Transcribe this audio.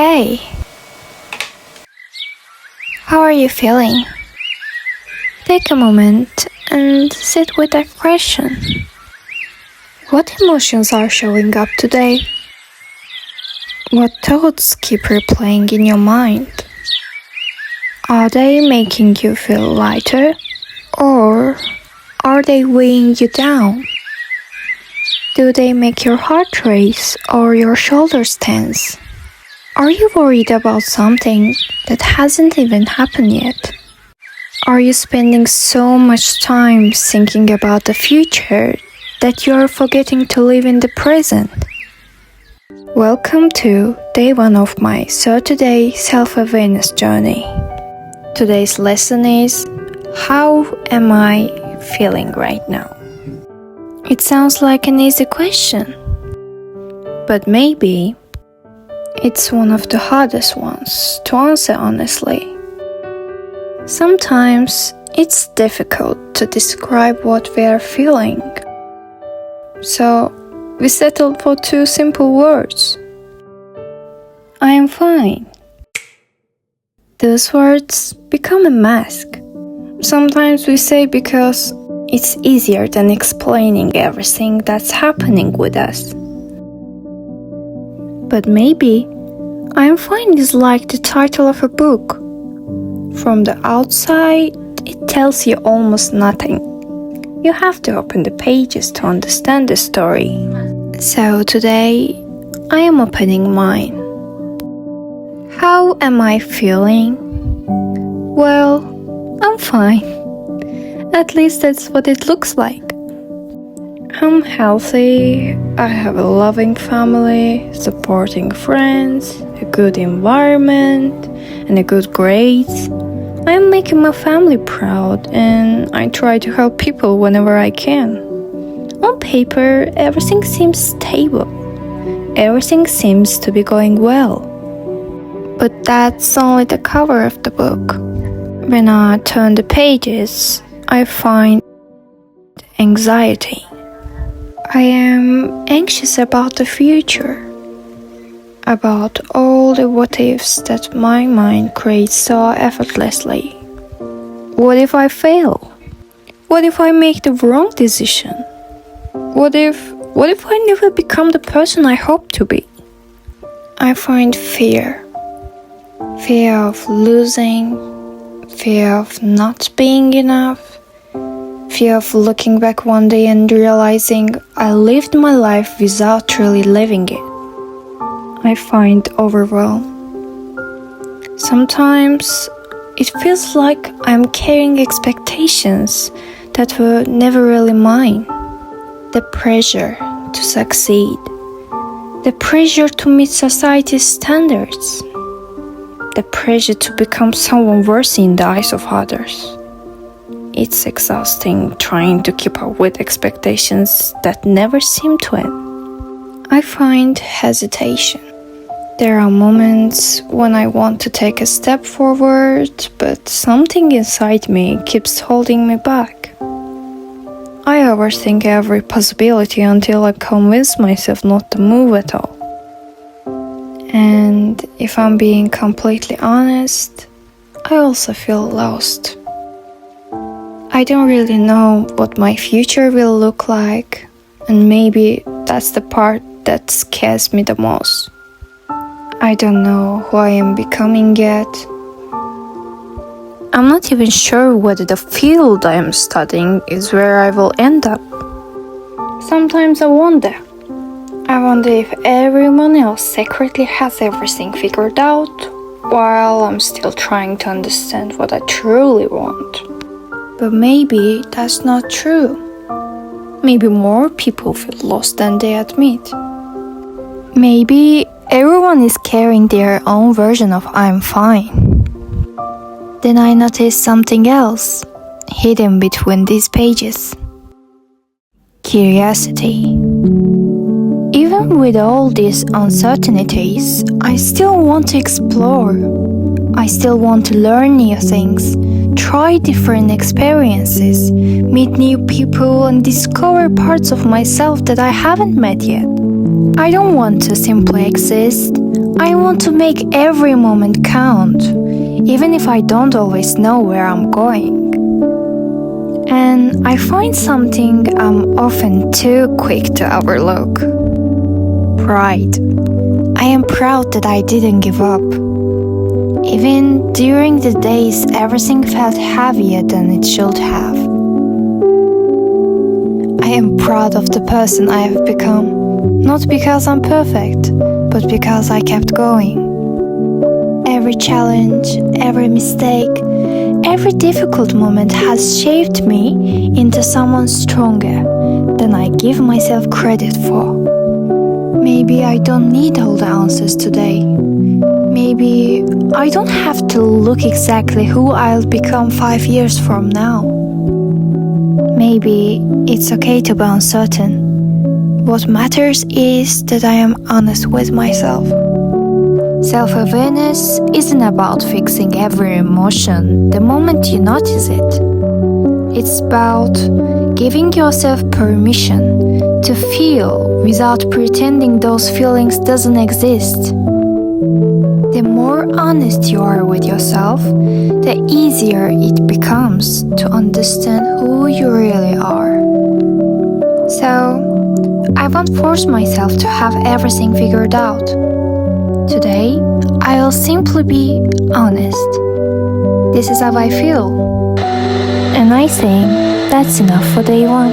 Hey, how are you feeling? Take a moment and sit with that question. What emotions are showing up today? What thoughts keep replaying in your mind? Are they making you feel lighter, or are they weighing you down? Do they make your heart race or your shoulders tense? Are you worried about something that hasn't even happened yet? Are you spending so much time thinking about the future that you are forgetting to live in the present? Welcome to day 1 of my 30-day self-awareness journey. Today's lesson is, how am I feeling right now? It sounds like an easy question, but maybe it's one of the hardest ones to answer honestly. Sometimes it's difficult to describe what we are feeling, so we settle for 2 simple words. I am fine. Those words become a mask. Sometimes we say because it's easier than explaining everything that's happening with us. But maybe I am fine is like the title of a book. From the outside, it tells you almost nothing. You have to open the pages to understand the story. So today, I am opening mine. How am I feeling? Well, I'm fine. At least that's what it looks like. I'm healthy, I have a loving family, supporting friends, a good environment, and a good grades. I am making my family proud, and I try to help people whenever I can. On paper, everything seems stable. Everything seems to be going well. But that's only the cover of the book. When I turn the pages, I find anxiety. I am anxious about the future, about all the what-ifs that my mind creates so effortlessly. What if I fail? What if I make the wrong decision? What if I never become the person I hope to be? I find fear. Fear of losing, fear of not being enough, fear of looking back one day and realizing I lived my life without really living it. I find overwhelm. Sometimes it feels like I'm carrying expectations that were never really mine. The pressure to succeed, the pressure to meet society's standards, the pressure to become someone worthy in the eyes of others. It's exhausting trying to keep up with expectations that never seem to end. I find hesitation. There are moments when I want to take a step forward, but something inside me keeps holding me back. I overthink every possibility until I convince myself not to move at all. And if I'm being completely honest, I also feel lost. I don't really know what my future will look like, and maybe that's the part that scares me the most. I don't know who I am becoming yet. I'm not even sure whether the field I am studying is where I will end up. Sometimes I wonder if everyone else secretly has everything figured out, while I'm still trying to understand what I truly want. But maybe that's not true. Maybe more people feel lost than they admit. Maybe everyone is carrying their own version of I'm fine. Then I noticed something else hidden between these pages. Curiosity. Even with all these uncertainties, I still want to explore. I still want to learn new things, try different experiences, meet new people, and discover parts of myself that I haven't met yet. I don't want to simply exist. I want to make every moment count, even if I don't always know where I'm going. And I find something I'm often too quick to overlook: pride. I am proud that I didn't give up. Even during the days everything felt heavier than it should have. I am proud of the person I have become, not because I'm perfect, but because I kept going. Every challenge, every mistake, every difficult moment has shaped me into someone stronger than I give myself credit for. Maybe I don't need all the answers today. Maybe I don't have to look exactly who I'll become 5 years from now. Maybe it's okay to be uncertain. What matters is that I am honest with myself. Self-awareness isn't about fixing every emotion the moment you notice it. It's about giving yourself permission to feel without pretending those feelings doesn't exist. The more honest you are with yourself, the easier it becomes to understand who you really are. So, I won't force myself to have everything figured out. Today, I'll simply be honest. This is how I feel. And I think that's enough for day one.